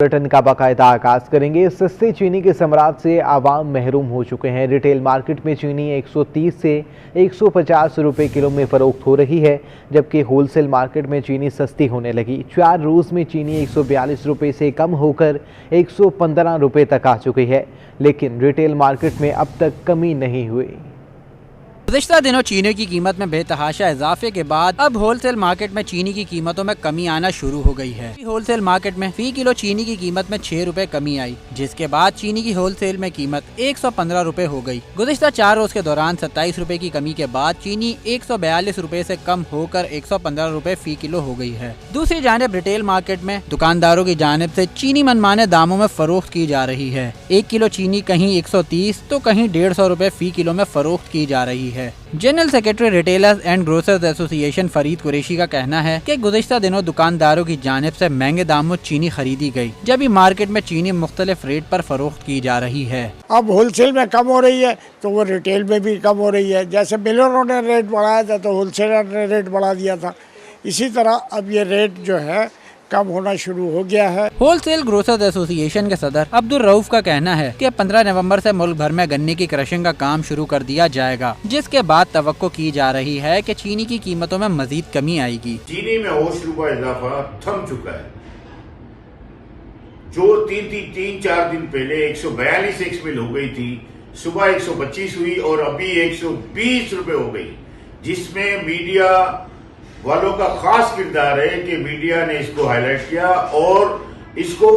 Bulletin का बाकायदा आगाज करेंगे। सस्ते चीनी के सम्राट से आवाम महरूम हो चुके हैं। रिटेल मार्केट में चीनी 130 से 150 रुपए किलो में फरोख्त हो रही है, जबकि होलसेल मार्केट में चीनी सस्ती होने लगी। 4 रोज में चीनी 142 रुपए से कम होकर 115 रुपए तक आ चुकी है, लेकिन रिटेल मार्केट में अब तक कमी नहीं हुई। गुज़िश्ता दिनों चीनी की कीमत में बेतहाशा इजाफे के बाद अब होलसेल मार्केट में चीनी की कीमतों में कमी आना शुरू हो गई है। होलसेल मार्केट में फी किलो चीनी की कीमत में 6 रुपए कमी आई, जिसके बाद चीनी की होलसेल में कीमत 115 रुपए हो गई। गुज़िश्ता 4 रोज के दौरान 27 रुपए की कमी के बाद चीनी 142 रुपए से कम होकर 115 रुपए फी किलो हो गई है। दूसरी जानिब रिटेल मार्केट में दुकानदारों की जानिब से चीनी मनमाने दामों में फरोख्त की जा रही है। 1 किलो चीनी कहीं 130 तो कहीं 150 रुपए फी किलो में फरोख्त की जा रही है। General secretary retailers and grocers association Farid Qureshi का कहना है कि गुज़िश्ता दिनों दुकानदारों की जानिब से महंगे दामों चीनी खरीदी गई, जबकि मार्केट में चीनी मुख्तलिफ रेट पर फरोख्त की जा रही है। अब होलसेल में कम हो रही है तो वो रिटेल में भी कम हो रही है। जैसे मिलरों ने रेट बढ़ाया था तो होलसेलर ने रेट बढ़ा दिया था, इसी तरह अब ये रेट जो है कम होना शुरू हो गया है। होलसेल ग्रोसर्स एसोसिएशन के सदर अब्दुल रऊफ का कहना है कि 15 नवंबर से मुल्क भर में गन्ने की क्रशिंग का काम शुरू कर दिया जाएगा, जिसके बाद तवक्को की जा रही है कि चीनी की कीमतों में मजीद कमी आएगी। चीनी में होश रुपया इजाफा थम चुका है। जो 3-4 दिन पहले 142 एक्स मिल हो गई थी, सुबह 125 हुई और अभी 120 रुपए हो गई, जिसमें मीडिया वालों का खास किरदार है कि मीडिया ने इसको हाईलाइट किया और इसको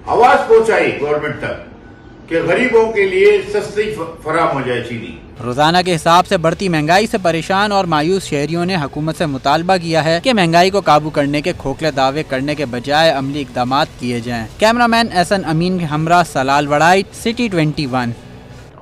आवाज पहुंचाई गवर्नमेंट तक कि गरीबों के लिए सस्ती फराम हो जाए चीनी। रोजाना के हिसाब से बढ़ती महंगाई से परेशान और मायूस शहरियों ने हुकूमत से मुतालबा किया है कि महंगाई को काबू करने के खोखले दावे करने के बजाय अमली इकदाम किए जाएं। कैमरामैन एहसन अमीन के हमरा सलाल वड़ाई, सिटी 21।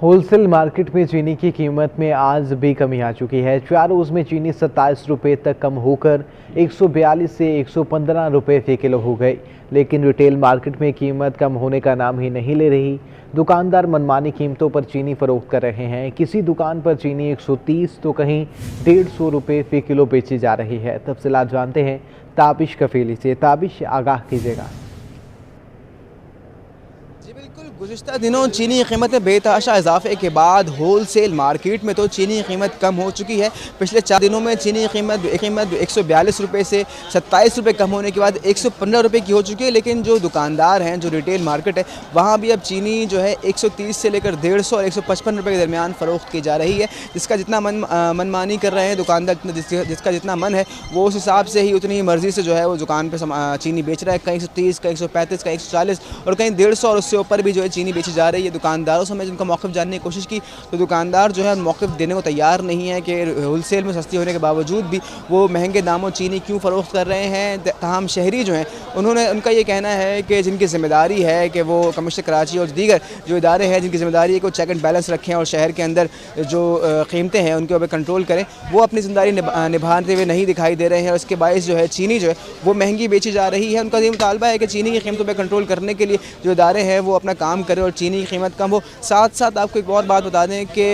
होलसेल मार्केट में चीनी की कीमत में आज भी कमी आ चुकी है। 4 रोज में चीनी 27 रुपए तक कम होकर 142 से 115 रुपए फी किलो हो गई, लेकिन रिटेल मार्केट में कीमत कम होने का नाम ही नहीं ले रही। दुकानदार मनमानी कीमतों पर चीनी फरोख्त कर रहे हैं। किसी दुकान पर चीनी 130 तो कहीं 150 रुपए फी किलो बेची जा रही है। तफसीलात जानते हैं ताबिश कफीली से। ताबिश, आगाह कीजिएगा। गुज़िश्ता दिनों चीनी की कीमत में बेतहाशा इजाफे के बाद होलसेल मार्केट में तो चीनी की कीमत कम हो चुकी है। पिछले 4 दिनों में चीनी की कीमत 142 रुपये से 27 रुपये कम होने के बाद 115 रुपये की हो चुकी है। लेकिन जो दुकानदार हैं, जो रिटेल मार्केट है, वहाँ भी अब चीनी जो है 130 से लेकर 150 और 155 रुपये के दरमियान फ़रोख्त की जा रही है। जिसका जितना मनमानी कर रहे हैं दुकानदार, जिसका जितना मन है वो उस हिसाब से ही उतनी ही मर्ज़ी से जो है वो दुकान पर चीनी बेच रहा है। कहीं 130, कहीं 135, कहीं 140 और कहीं 150 और उससे ऊपर भी जो है चीनी बेची जा रही है। दुकानदारों से मैं जिनका मौक़िफ़ जानने की कोशिश की तो दुकानदार जो है मौक़िफ़ देने को तैयार नहीं है कि होलसेल में सस्ती होने के बावजूद भी वो महंगे दामों चीनी क्यों फ़रोख्त कर रहे हैं। तमाम शहरी जो हैं उनका ये कहना है कि जिनकी ज़िम्मेदारी है कि वो कमिश्नर कराची और दीगर जो इदारे हैं जिनकी ज़िम्मेदारी है कि वो चेक एंड बैलेंस रखें और शहर के अंदर जो कीमतें हैं उनके ऊपर कंट्रोल करें, वो अपनी ज़िम्मेदारी निभाते हुए नहीं दिखाई दे रहे हैं। और इसके बायस जो है चीनी जो है वो महंगी बेची जा रही है। उनका ये मुतालबा है कि चीनी की कीमतों पर कंट्रोल करने के लिए जो इदारे हैं वो अपना काम करें और चीनी की कीमत कम हो। साथ साथ आपको एक और बात बता दें कि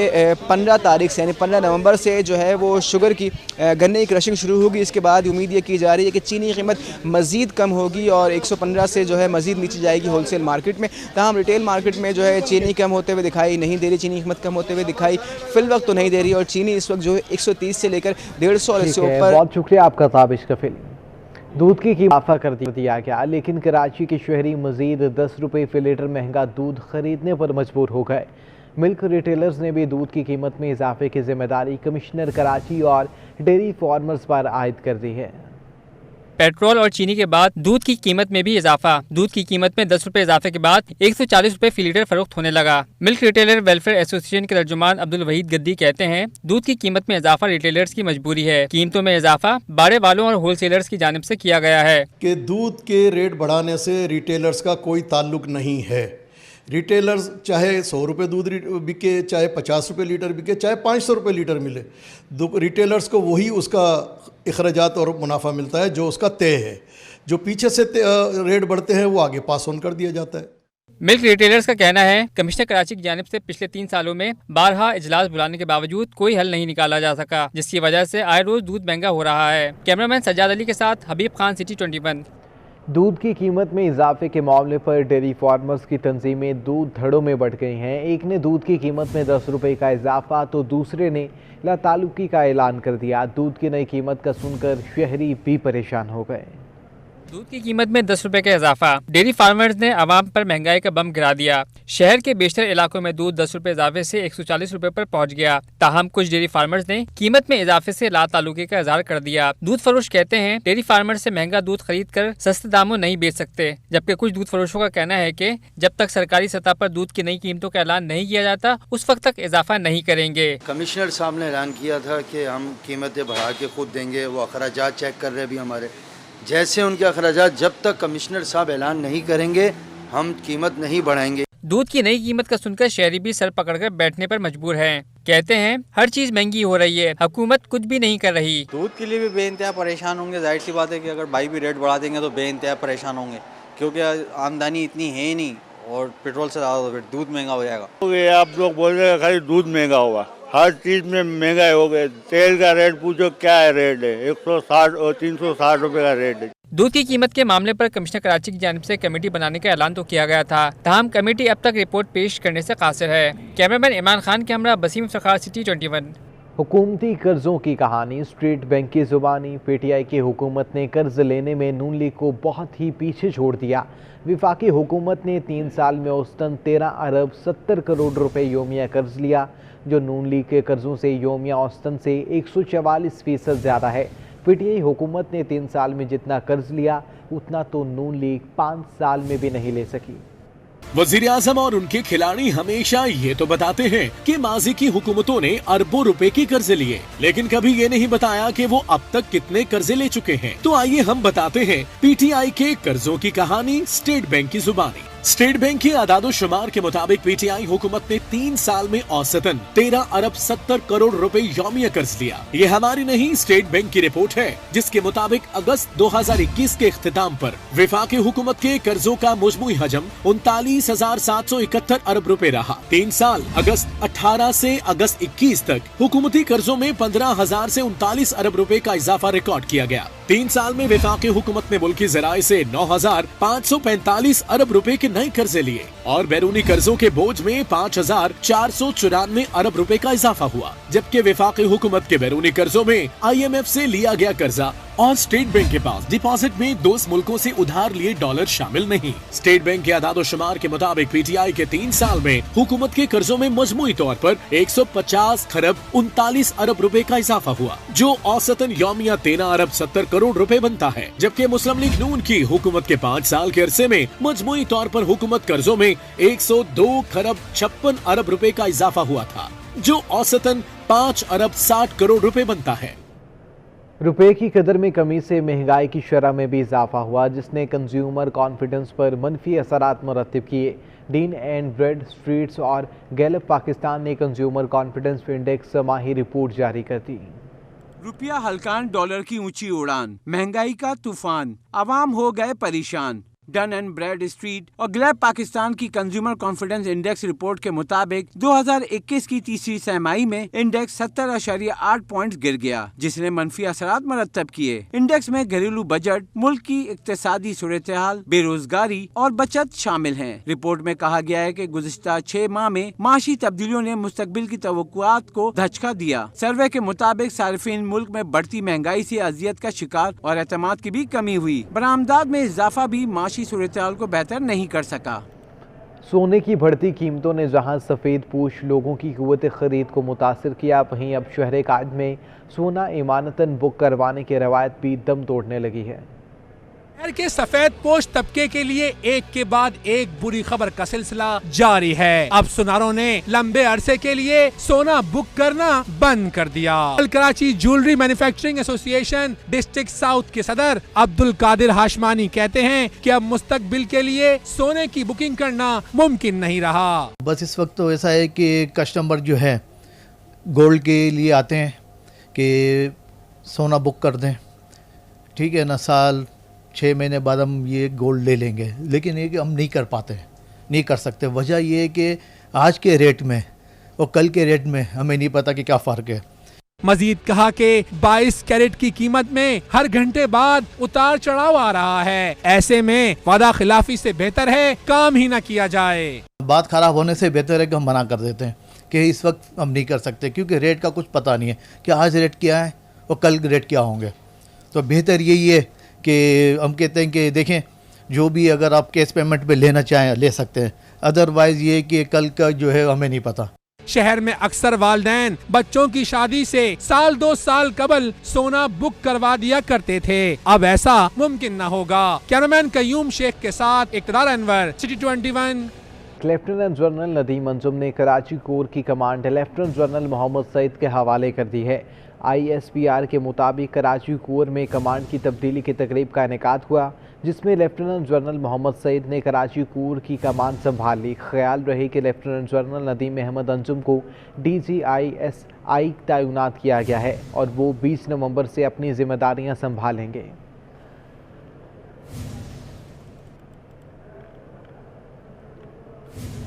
15 तारीख से यानी 15 नवंबर से जो है वो शुगर की गन्ने की क्रशिंग शुरू होगी। इसके बाद उम्मीद ये की जा रही है कि चीनी की कीमत मज़ीद कम होगी और 115 से जो है मज़ीद नीचे जाएगी होलसेल मार्केट में। तमाम रिटेल मार्केट में जो है चीनी कम होते हुए दिखाई नहीं दे रही, चीनी की कीमत कम होते हुए दिखाई फिल वक्त तो नहीं दे रही और चीनी इस वक्त जो है 130 से लेकर 150 और इससे ऊपर। बहुत शुक्रिया आपका ताबिश कफीली। दूध की कीमत इजाफा कर दिया गया, लेकिन कराची के शहरी मजीद 10 रुपये फी लीटर महंगा दूध खरीदने पर मजबूर हो गए। मिल्क रिटेलर्स ने भी दूध की कीमत में इजाफे की जिम्मेदारी कमिश्नर कराची और डेयरी फार्मर्स पर आयद कर दी है। पेट्रोल और चीनी के बाद दूध की कीमत में भी इजाफा। दूध की कीमत में 10 रुपए इजाफे के बाद 140 रुपए फी लीटर फरोख्त होने लगा। मिल्क रिटेलर वेलफेयर एसोसिएशन के तर्जुमान अब्दुल वहीद गद्दी कहते हैं, दूध की कीमत में इजाफा रिटेलर्स की मजबूरी है। कीमतों में इजाफा बाड़े वालों और होलसेलर्स की जानिब से किया गया है कि दूध के रेट बढ़ाने से रिटेलर्स का कोई ताल्लुक नहीं है। रिटेलर्स चाहे 100 रुपये दूध बिके, चाहे 50 रुपये लीटर बिके, चाहे 500 रुपये लीटर मिले, रिटेलर्स को वही उसका अखराजात और मुनाफा मिलता है जो उसका तय है। जो पीछे से रेट बढ़ते हैं वो आगे पास ऑन कर दिया जाता है। मिल्क रिटेलर्स का कहना है, कमिश्नर कराची की जानिब से पिछले 3 सालों में बारहा इजलास बुलाने के बावजूद कोई हल नहीं निकाला जा सका, जिसकी वजह से आए रोज दूध महंगा हो रहा है। कैमरामैन सज्जाद अली के साथ हबीब खान, सिटी 21। दूध की कीमत में इजाफे के मामले पर डेयरी फार्मर्स की तंजीमें दूध धड़ों में बढ़ गई हैं। एक ने दूध की कीमत में 10 रुपये का इजाफा तो दूसरे ने लातालुकी का ऐलान कर दिया। दूध की नई कीमत का सुनकर शहरी भी परेशान हो गए। दूध की कीमत में 10 रुपए का इजाफा। डेयरी फार्मर्स ने आवाम पर महंगाई का बम गिरा दिया। शहर के बेशतर इलाकों में दूध 10 रुपए इजाफे से 140 रुपए पर पहुंच गया। ताहम कुछ डेयरी फार्मर्स ने कीमत में इजाफे से लातालुकी का इजहार कर दिया। दूध फरोश कहते हैं डेयरी फार्मर्स से महंगा दूध खरीद कर सस्ते दामों नहीं बेच सकते, जबकि कुछ दूध फरोशों का कहना है कि जब तक सरकारी सतह पर दूध की नई कीमतों का ऐलान नहीं किया जाता उस वक्त तक इजाफा नहीं करेंगे। कमिश्नर साहब ने ऐलान किया था कि हम कीमतें बढ़ा के खुद देंगे, वो अखराजात चेक कर रहे हैं अभी हमारे। जैसे उनके अखराजात जब तक कमिश्नर साहब ऐलान नहीं करेंगे हम कीमत नहीं बढ़ाएंगे। दूध की नई कीमत का सुनकर शहरी भी सर पकड़कर बैठने पर मजबूर हैं। कहते हैं हर चीज महंगी हो रही है, हुकूमत कुछ भी नहीं कर रही। दूध के लिए भी बेइंतहा परेशान होंगे। जाहिर सी बात है कि अगर भाई भी रेट बढ़ा देंगे तो बेइंतहा परेशान होंगे, क्योंकि आमदनी इतनी है ही नहीं और पेट्रोल से ज़्यादा फिर दूध महंगा हो जाएगा। आप लोग बोल रहे हैं खाली दूध महंगा हुआ, हर चीज में महंगाई हो गई। तेल का रेट पूछो क्या है, रेट है 160 और 360 रुपए का रेट है। दूध की कीमत के मामले पर कमिश्नर कराची की जानिब से कमेटी बनाने का ऐलान तो किया गया था, ताहम कमेटी अब तक रिपोर्ट पेश करने से कासिर है। कैमरामैन इमरान खान के हमरा बसीम इफ्तिखार, सिटी 21। हुकूमती कर्जों की कहानी स्टेट बैंक की जुबानी। पीटीआई की हुकूमत ने कर्ज लेने में नून लीग को बहुत ही पीछे छोड़ दिया। विफाकी हुकूमत ने 3 साल में औसतन 13 अरब 70 करोड़ रुपए योमिया कर्ज लिया, जो नून लीग के कर्जों से योमिया औसतन से 144% ज़्यादा है। पीटीआई हुकूमत ने 3 साल में जितना कर्ज लिया उतना तो नून लीग 5 साल में भी नहीं ले सकी। वजीर आजम और उनके खिलाड़ी हमेशा ये तो बताते हैं कि माजी की हुकूमतों ने अरबों रुपए के कर्जे लिए, लेकिन कभी ये नहीं बताया कि वो अब तक कितने कर्जे ले चुके हैं। तो आइए हम बताते हैं पीटीआई के कर्जों की कहानी स्टेट बैंक की जुबानी। स्टेट बैंक के आदादोशुमार के मुताबिक पीटीआई हुकूमत ने 3 साल में औसतन 13 अरब 70 करोड़ रुपए यौमिया कर्ज लिया। ये हमारी नहीं, स्टेट बैंक की रिपोर्ट है, जिसके मुताबिक अगस्त 2021 के इख्तिताम पर विफाकी हुकूमत के कर्जों का मुजमुई हजम 39,771 अरब रुपए रहा। 3 साल अगस्त 18 से अगस्त 21 तक हुकूमती कर्जों में 15,000 से 39 अरब रुपए का इजाफा रिकॉर्ड किया गया। 3 साल में विफाकी हुकूमत ने मुल्की ज़राए से 9,545 अरब रुपए के नए कर्जे लिए और बैरूनी कर्जों के बोझ में 5,494 अरब रुपए का इजाफा हुआ, जबकि विफाकी हुकूमत के बैरूनी कर्जों में IMF से लिया गया कर्जा और स्टेट बैंक के पास डिपॉजिट में दोस्त मुल्कों से उधार लिए डॉलर शामिल नहीं। स्टेट बैंक के आदादोशुमार के मुताबिक पीटीआई के 3 साल में हुकूमत के कर्जों में मजमूई तौर पर 150 खरब 39 अरब रुपए का इजाफा हुआ, जो औसतन यौमिया 13 अरब 70 करोड़ रुपए बनता है, जबकि मुस्लिम लीग नून की हुकूमत के 5 साल के अरसे में मजमूई तौर पर हुकूमत कर्जों में 102 खरब 56 अरब रुपए का इजाफा हुआ था, जो औसतन 5 अरब 60 करोड़ रुपए बनता है। रुपए की कदर में कमी से महंगाई की शरह में भी इजाफा हुआ, जिसने कंज्यूमर कॉन्फिडेंस पर मनफी असरात मुरतब किए। डीन एंड ब्रेड स्ट्रीट्स और गैलप पाकिस्तान ने कंज्यूमर कॉन्फिडेंस इंडेक्स माही रिपोर्ट जारी कर दी। रुपया हल्कान, डॉलर की ऊंची उड़ान, महंगाई का तूफान, आवाम हो गए परेशान। डन एंड ब्रेड स्ट्रीट और गैलप पाकिस्तान की कंज्यूमर कॉन्फिडेंस इंडेक्स रिपोर्ट के मुताबिक 2021 की तीसरी तिमाही में इंडेक्स 70.8 पॉइंट्स गिर गया, जिसने मनफी असरात मरतब किए। इंडेक्स में घरेलू बजट, मुल्क की इक्तिसादी सूरत-ए-हाल, बेरोजगारी और बचत शामिल हैं। रिपोर्ट में कहा गया है कि गुज़िश्ता 6 माह में माशी तब्दीलियों ने मुस्तकबिल की तवक्कुआत को धचका दिया। सर्वे के मुताबिक सार्फिन मुल्क में बढ़ती महंगाई से अजियत का शिकार और एतमाद की भी कमी हुई। बरामदात में इजाफा भी माशी सूरत-ए-हाल को बेहतर नहीं कर सका। सोने की बढ़ती कीमतों ने जहां सफ़ेद पोश लोगों की क़ुव्वत ख़रीद को मुतासिर किया, वहीं अब शहर कायद में सोना इमानतन बुक करवाने की रवायत भी दम तोड़ने लगी है। शहर के सफेद पोश तबके के लिए एक के बाद एक बुरी खबर का सिलसिला जारी है। अब सुनारों ने लंबे अरसे के लिए सोना बुक करना बंद कर दिया। Karachi jewellery manufacturing association district south के सदर अब्दुल कादिर हाशमानी कहते हैं कि अब मुस्तकबिल के लिए सोने की बुकिंग करना मुमकिन नहीं रहा। बस इस वक्त तो ऐसा है कि कस्टमर जो है गोल्ड के लिए आते हैं कि सोना बुक कर दें, ठीक है ना, साल 6 महीने बाद हम ये गोल्ड ले लेंगे, लेकिन ये कि हम नहीं कर पाते, नहीं कर सकते। वजह ये है कि आज के रेट में और कल के रेट में हमें नहीं पता कि क्या फ़र्क है। मजीद कहा कि 22 कैरेट की कीमत में हर घंटे बाद उतार चढ़ाव आ रहा है। ऐसे में वादा खिलाफी से बेहतर है काम ही न किया जाए। बात खराब होने से बेहतर है कि हम मना कर देते हैं कि इस वक्त हम नहीं कर सकते, क्योंकि रेट का कुछ पता नहीं है कि आज रेट क्या है और कल रेट क्या होंगे। तो बेहतर यही है कि हम कहते हैं कि देखें, जो भी अगर आप कैश पेमेंट पे लेना चाहें ले सकते हैं, अदरवाइज़ ये कि कल का जो है हमें नहीं पता। शहर में अक्सर वालिदैन बच्चों की शादी से साल 2 साल कबल सोना बुक करवा दिया करते थे। अब ऐसा मुमकिन न होगा। कैमरामैन कयूम शेख के साथ Iqtidar Anwar, city 21। Lieutenant general Nadeem Anjum ने कराची कोर की command lieutenant general Mohammad Saeed के हवाले कर दी है। ISPR के मुताबिक कराची कोर में कमांड की तब्दीली की तकरीब का इनेकाद हुआ, जिसमें लेफ्टिनेंट जनरल मोहम्मद सईद ने कराची कोर की कमान संभाल ली। ख्याल रहे कि लेफ्टिनेंट जनरल नदीम अहमद अंजुम को DGISI तैनात किया गया है और वो 20 नवंबर से अपनी जिम्मेदारियां संभालेंगे।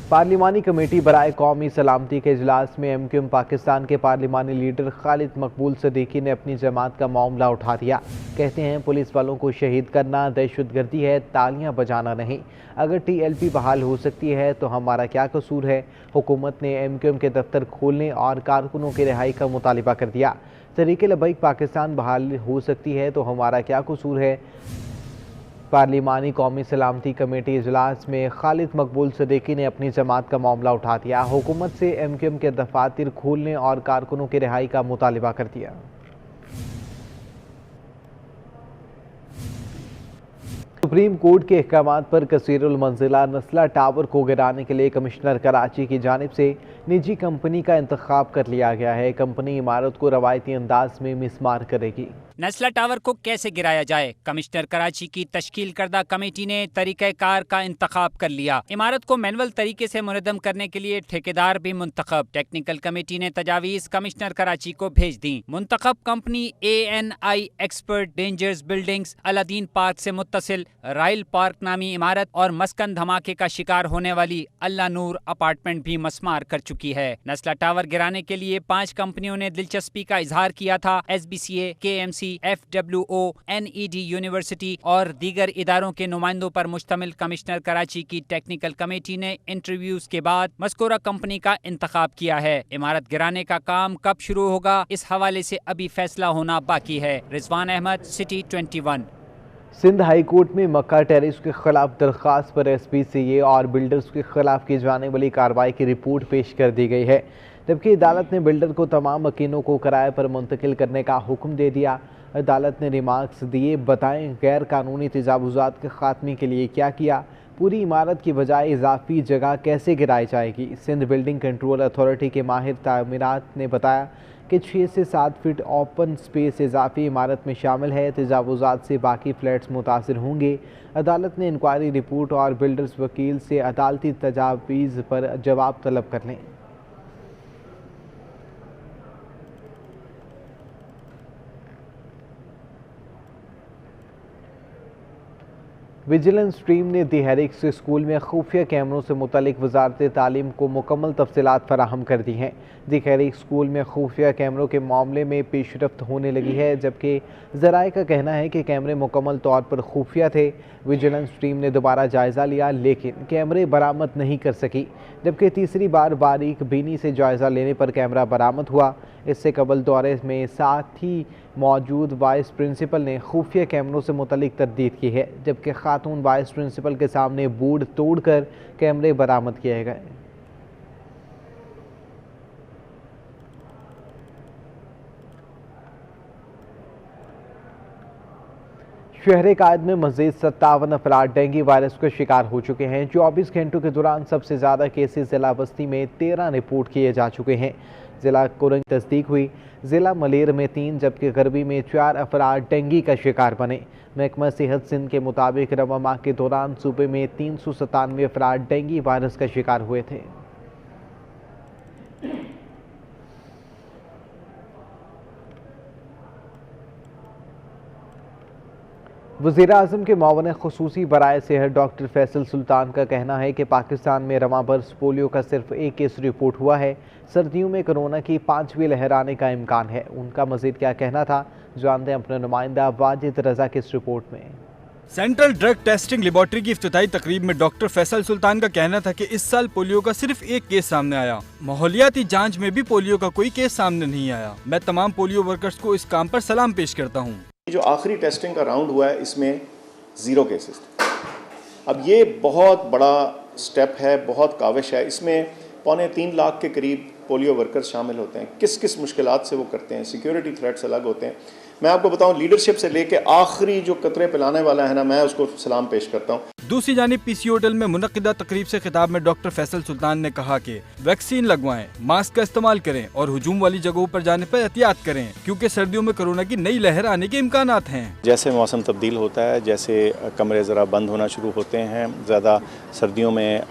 पार्लिमानी कमेटी बराए कौमी सलामती के इजलास में MQM पाकिस्तान के पार्लिमानी लीडर खालिद मकबूल सदीकी ने अपनी जमात का मामला उठा दिया। कहते हैं पुलिस वालों को शहीद करना दहशतगर्दी है, तालियां बजाना नहीं। अगर TLP बहाल हो सकती है तो हमारा क्या कसूर है। हुकूमत ने MQM के दफ्तर खोलने और कारकुनों की रिहाई का मुतालिबा कर दिया। तहरीक लबैक पाकिस्तान बहाल हो सकती है तो हमारा क्या कसूर है। पार्लिमानी कौमी सलामती कमेटी इजलास में खालिद मकबूल सदीकी ने अपनी जमात का मामला उठा दिया। हुकूमत से MQM के दफातर खोलने और कारकुनों की रिहाई का मुतालिबा कर दिया। सुप्रीम कोर्ट के अहकामात पर कसीरुल मंजिला नस्ला टावर को गिराने के लिए कमिश्नर कराची की जानिब से निजी कंपनी का इंतखाब कर लिया गया है। कंपनी इमारत को रवायती अंदाज में मिसमार करेगी। नस्ला टावर को कैसे गिराया जाए, कमिश्नर कराची की तश्कील करदा कमेटी ने तरीक़ाकार का इंतखाब कर लिया। इमारत को मैनुअल तरीके से मुनज़्ज़म करने के लिए ठेकेदार भी मुंतखब। टेक्निकल कमेटी ने तजावीज़ कमिश्नर कराची को भेज दी। मुंतखब company ANI expert dangerous buildings Aladdin park से मुत्तसिल राइल पार्क नामी इमारत और मस्कन धमाके का शिकार होने वाली अल्लाह नूर अपार्टमेंट भी मस्मार कर चुकी है। नस्ला टावर गिराने के लिए 5 कंपनियों ने दिलचस्पी का इजहार किया था। SBCA, KMC, FWO, NED university और दीगर इदारों के नुमाइंदों पर मुश्तमिल कमिश्नर कराची की टेक्निकल कमेटी ने इंटरव्यूज के बाद मस्कूरा कंपनी का इंतखाब किया है। इमारत गिराने का काम कब शुरू होगा, इस हवाले से अभी फैसला होना बाकी है। Rizwan Ahmad, city 21। Sindh high court में मक्का टेरेस के खिलाफ दरख्वास्त पर SPCA और बिल्डर्स के खिलाफ की जाने वाली कार्रवाई की रिपोर्ट पेश कर दी गई है, जबकि अदालत ने बिल्डर को तमाम मकीनों को किराए पर मुंतकिल करने का हुक्म दे दिया। अदालत ने रिमार्क्स दिए, बताएं गैर कानूनी तजावुजात के खात्मे के लिए क्या किया, पूरी इमारत की बजाय इजाफी जगह कैसे गिराई जाएगी। सिंध बिल्डिंग कंट्रोल अथॉरिटी के माहिर तामीरात ने बताया कि 6 से 7 फीट ओपन स्पेस इजाफी इमारत में शामिल है। तजावुजात से बाकी फ्लैट्स मुतासिर होंगे। अदालत ने इंक्वायरी रिपोर्ट और बिल्डर्स वकील से अदालती तजावीज़ पर जवाब तलब कर लें। विजिलेंस टीम ने दी हेरिक्स स्कूल में खुफिया कैमरों से मुतल्लिक वजारत तालीम को मुकम्मल तफसीलात फराहम कर दी हैं। दी हेरिक्स स्कूल में खुफिया कैमरों के मामले में पेशरफ्त होने लगी है, जबकि ज़राए का कहना है कि कैमरे मुकम्मल तौर पर खुफिया थे। विजिलेंस टीम ने दोबारा जायज़ा लिया लेकिन कैमरे बरामद नहीं कर सकी, जबकि तीसरी बार बारीक बीनी से जायज़ा लेने पर कैमरा बरामद हुआ। इससे कबल दौरे में साथ ही मौजूद वाइस प्रिंसिपल ने खुफिया कैमरों से मुतल्लिक तरदीद की है, जबकि खातून वाइस प्रिंसिपल के सामने बोर्ड तोड़कर कैमरे बरामद किए गए। शहर कायद में मज़ीद 57 अफराद डेंगू वायरस का शिकार हो चुके हैं। 24 घंटों के दौरान सबसे ज़्यादा केसेस ज़िला बस्ती में 13 रिपोर्ट किए जा चुके हैं। ज़िला कोरंग तस्दीक हुई। ज़िला मलेर में 3 जबकि गरबी में 4 अफराद डेंगू का शिकार बने। महकमा सेहत सिंध के मुताबिक रवा माह के दौरान सूबे में 397 अफराद डेंगू वायरस का शिकार हुए थे। वज़ीर-ए-आज़म के मुआवन ख़ुसूसी बराए सेहत डॉक्टर फैसल सुल्तान का कहना है कि पाकिस्तान में रवां बरस पोलियो का सिर्फ एक केस रिपोर्ट हुआ है। सर्दियों में कोरोना की 5वीं लहर आने का इम्कान है। उनका मज़ीद क्या कहना था, जानते हैं अपने नुमाइंदा वाजिद रज़ा की इस रिपोर्ट में। सेंट्रल ड्रग टेस्टिंग लेबॉर्ट्री की इफ्तिताई तकरीब में डॉक्टर फैसल सुल्तान का कहना था कि इस साल पोलियो का सिर्फ एक केस सामने आया। माहौलियाती जांच में भी पोलियो का कोई केस सामने नहीं आया। मैं तमाम पोलियो वर्कर्स को इस काम पर सलाम पेश करता हूँ। जो आखिरी टेस्टिंग का राउंड हुआ है इसमें 0 केसेस थे। अब ये बहुत बड़ा स्टेप है, बहुत काविश है। इसमें 2.25 लाख के करीब पोलियो वर्कर्स शामिल होते हैं। किस किस मुश्किलात से वो करते हैं, सिक्योरिटी थ्रेट्स अलग होते हैं। मैं आपको बताऊं, लीडरशिप से लेके आखिरी जो कतरे पिलाने वाला है ना, मैं उसको सलाम पेश करता हूं। दूसरी जानिब पीसी होटल में मुनक्किदा तकरीब से खिताब में डॉक्टर फैसल सुल्तान ने कहा कि वैक्सीन लगवाएं, मास्क का इस्तेमाल करें और हुजूम वाली जगहों पर जाने पर एहतियात करें, क्योंकि सर्दियों में कोरोना की नई लहर आने के इम्कानात हैं। जैसे मौसम तब्दील होता है, जैसे कमरे ज़रा बंद होना शुरू होते हैं, ज़्यादा सर्दियों में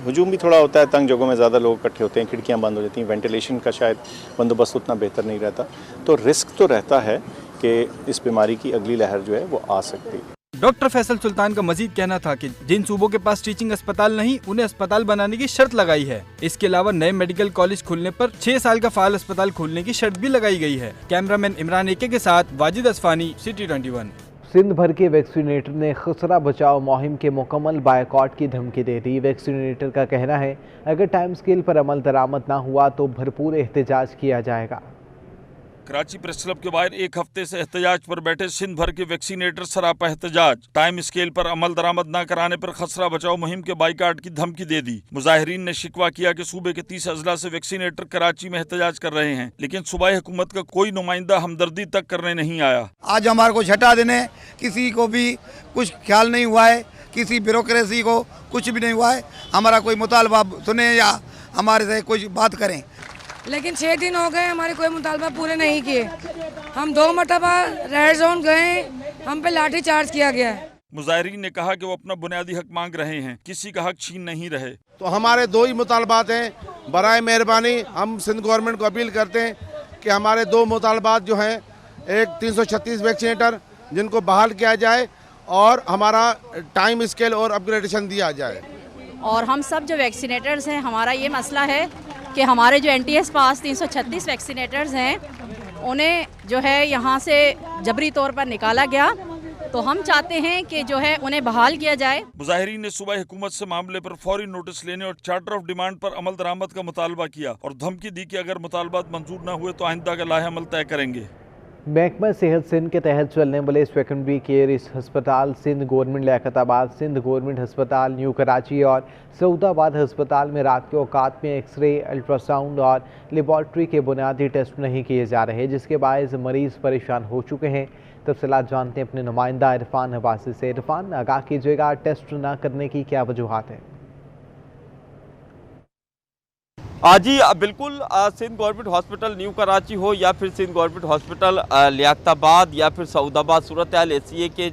हुजूम भी थोड़ा होता है, तंग जगहों में ज़्यादा लोग इकट्ठे होते हैं, खिड़कियाँ बंद हो जाती हैं, वेंटिलेशन का शायद बंदोबस्त उतना बेहतर नहीं रहता, तो रिस्क तो रहता है कि इस बीमारी की अगली लहर जो है वो आ सकती है। डॉक्टर फैसल सुल्तान का मजीद कहना था कि जिन सूबों के पास टीचिंग अस्पताल नहीं, उन्हें अस्पताल बनाने की शर्त लगाई है। इसके अलावा नए मेडिकल कॉलेज खुलने पर 6 साल का फाल अस्पताल खोलने की शर्त भी लगाई गई है। कैमरामैन इमरान एके के साथ वाजिद असफानी, सिटी 21। सिंध भर के वैक्सीनेटर ने खसरा बचाओ मुहिम के मुकम्मल बायकॉट की धमकी दे दी। वैक्सीनेटर का कहना है, अगर टाइम स्केल पर अमल दरामद न हुआ तो भरपूर एहतजाज किया जाएगा। कराची प्रेस क्लब के बाहर एक हफ्ते से एहतजाज पर बैठे सिंध भर के वैक्सीनेटर सरापा एहतजाज। टाइम स्केल पर अमल दरामद न कराने पर खसरा बचाओ मुहिम के बाइकाट की धमकी दे दी। मुजाहिरीन ने शिकवा किया कि सूबे के 30 अजला से वैक्सीनेटर कराची में एहतजाज कर रहे हैं, लेकिन सूबाई हुकूमत का कोई नुमाइंदा हमदर्दी तक करने नहीं आया। आज हमारे को छठा दिन है, किसी को भी कुछ ख्याल नहीं हुआ है, किसी ब्यूरोक्रेसी को कुछ भी नहीं हुआ है। हमारा कोई मुतालबा सुने या हमारे से कुछ बात करें, लेकिन 6 दिन हो गए, हमारे कोई मुतालबा पूरे नहीं किए। हम 2 मरतबा रेड जोन गए, हम पे लाठी चार्ज किया गया है। मुजाहिरीन ने कहा कि वो अपना बुनियादी हक मांग रहे हैं, किसी का हक छीन नहीं रहे। तो हमारे 2 ही मुतालबात हैं। बराए मेहरबानी हम सिंध गवर्नमेंट को अपील करते हैं कि हमारे 2 मुतालबात जो हैं, एक 336 वैक्सीनेटर जिनको बहाल किया जाए और हमारा टाइम स्केल और अपग्रेडेशन दिया जाए। और हम सब जो वैक्सीनेटर्स हैं, हमारा ये मसला है कि हमारे जो NTS पास 336 वैक्सीनेटर्स हैं, उन्हें जो है यहाँ से जबरी तौर पर निकाला गया, तो हम चाहते हैं कि जो है उन्हें बहाल किया जाए। मुजाहिरीन ने सूबाई हुकूमत से मामले पर फौरी नोटिस लेने और चार्टर ऑफ डिमांड पर अमल दरामद का मुतालबा किया और धमकी दी कि अगर मुतालबात मंजूर न हुए तो आइंदा का लाहे अमल तय करेंगे। महकमा सेहत सिंध के तहत चलने वाले सेकेंडरी केयर इस हस्पताल सिंध गवर्नमेंट लियाकताबाद, सिंध गवर्नमेंट हस्पताल न्यू कराची और सऊदाबाद हस्पताल में रात के औकात में एक्सरे, अल्ट्रासाउंड और लेबॉर्ट्री के बुनियादी टेस्ट नहीं किए जा रहे, जिसके बायस मरीज़ परेशान हो चुके हैं। तफसीलात जानते हैं अपने नुमाइंदा इरफान हबासी से। इरफान, आगाह कीजिएगा, टेस्ट न करने की क्या वजूहात है? जी बिल्कुल, Sindh government hospital new Karachi हो या फिर सिंध गवर्नमेंट हॉस्पिटल लियाकताबाद या फिर सऊदाबाद, सूरत हाल ऐसी है कि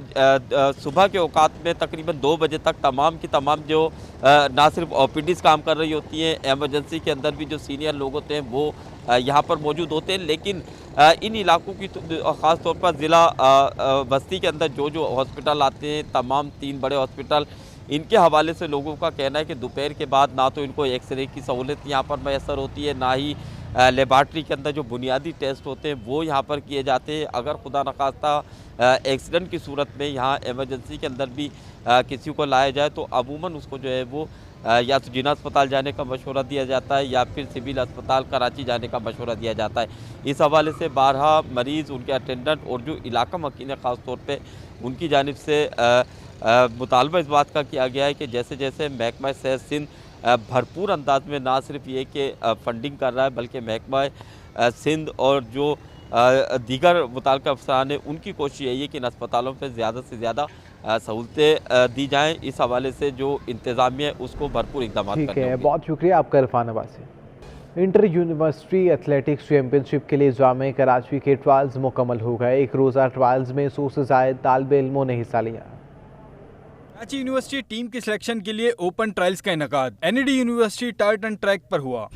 सुबह के औकात में तकरीबन 2 बजे तक तमाम की तमाम जो ना सिर्फ OPDs काम कर रही होती हैं, एमरजेंसी के अंदर भी जो सीनियर लोग होते हैं वो यहाँ पर मौजूद होते हैं। लेकिन इन इलाकों की ख़ास तौर पर ज़िला बस्ती के अंदर जो हॉस्पिटल आते हैं, तमाम 3 बड़े हॉस्पिटल, इनके हवाले से लोगों का कहना है कि दोपहर के बाद ना तो इनको एक्सरे की सहूलत यहाँ पर मैसर होती है, ना ही लेबॉर्ट्री के अंदर जो बुनियादी टेस्ट होते हैं वो यहाँ पर किए जाते हैं। अगर खुदा न खास्ता एक्सीडेंट की सूरत में यहाँ एमरजेंसी के अंदर भी किसी को लाया जाए तो अमूमन उसको जो है वो या तो जिना अस्पताल जाने का मशवरा दिया जाता है या फिर सिविल अस्पताल कराची जाने का मशवरा दिया जाता है। इस हवाले से 12 मरीज़, उनके अटेंडेंट और जो इलाका मकीन ख़ास तौर पे उनकी जानिब से मुतालबा इस बात का किया गया है कि जैसे जैसे महकमा सेहत सिंध भरपूर अंदाज में ना सिर्फ ये कि फंडिंग कर रहा है, बल्कि महकमा सिंध और जो दीगर मुताल्लिक़ अफसरान हैं उनकी कोशिश यही है कि इन अस्पतालों पर ज़्यादा से ज़्यादा सहूलतें दी जाएँ। इस हवाले से जो इंतज़ामिया है उसको भरपूर इक़दाम करने होंगे। बहुत शुक्रिया आपका Irfan Abbasi. Inter university athletics championship के लिए जामे कराची के ट्रायल्स मुकम्मल हो गए। 1 रोज़ा ट्रायल्स में 100 से ज़ायद तालिब इल्मों ने हिस्सा लिया। कराची यूनिवर्सिटी टीम के सिलेक्शन के लिए ओपन ट्रायल्स का इनेकाद NED यूनिवर्सिटी टार्टन ट्रैक पर हुआ।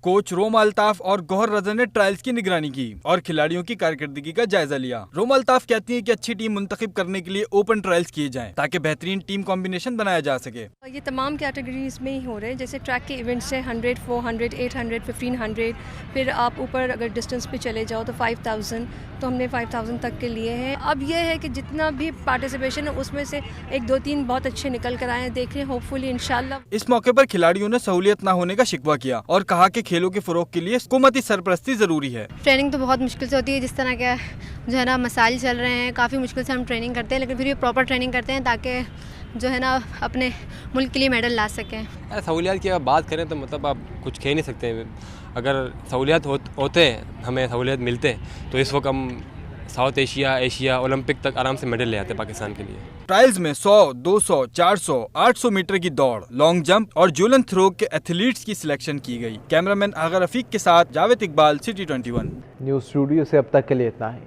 कोच रोमा अल्ताफ और गौहर रजा ने ट्रायल्स की निगरानी की और खिलाड़ियों की कारकर्दगी का जायजा लिया। रोमा अल्ताफ कहती हैं कि अच्छी टीम मुंतखब करने के लिए ओपन ट्रायल्स किए जाएं ताकि बेहतरीन टीम कॉम्बिनेशन बनाया जा सके। ये तमाम कैटेगरीज में ही हो रहे हैं, जैसे ट्रैक के इवेंट्स हैं 100, 400, 800, 1500, फिर आप ऊपर अगर डिस्टेंस पे चले जाओ तो 5000, तो हमने 5000 तक के लिए हैं। अब ये है कि जितना भी पार्टिसिपेशन है उसमें से 1, 2, 3 बहुत अच्छे निकल कर आए हैं, देख रहे हैं होपफुली इंशाल्लाह। इस मौके पर खिलाड़ियों ने सहूलियत न होने का शिकवा किया और कहा कि खेलों के फरोग के लिए हुकूमती सरपरस्ती जरूरी है। ट्रेनिंग तो बहुत मुश्किल से होती है, जिस तरह के जो है ना मसाइल चल रहे हैं, काफ़ी मुश्किल से हम ट्रेनिंग करते हैं, लेकिन फिर भी प्रॉपर ट्रेनिंग करते हैं ताकि जो है ना अपने मुल्क के लिए मेडल ला सकें। सहूलियात की अगर बात करें तो मतलब आप कुछ कह नहीं सकते। अगर सहूलियात होते हैं, हमें सहूलियात मिलते हैं तो इस वक्त हम साउथ एशिया, एशिया, ओलंपिक तक आराम से मेडल ले आते पाकिस्तान के लिए। ट्रायल्स में 100, 200, 400, 800 मीटर की दौड़, लॉन्ग जंप और जूलन थ्रो के एथलीट्स की सिलेक्शन की गई। कैमरामैन आगा रफीक के साथ Javed Iqbal, city 21। News studio से अब तक के लिए इतना ही।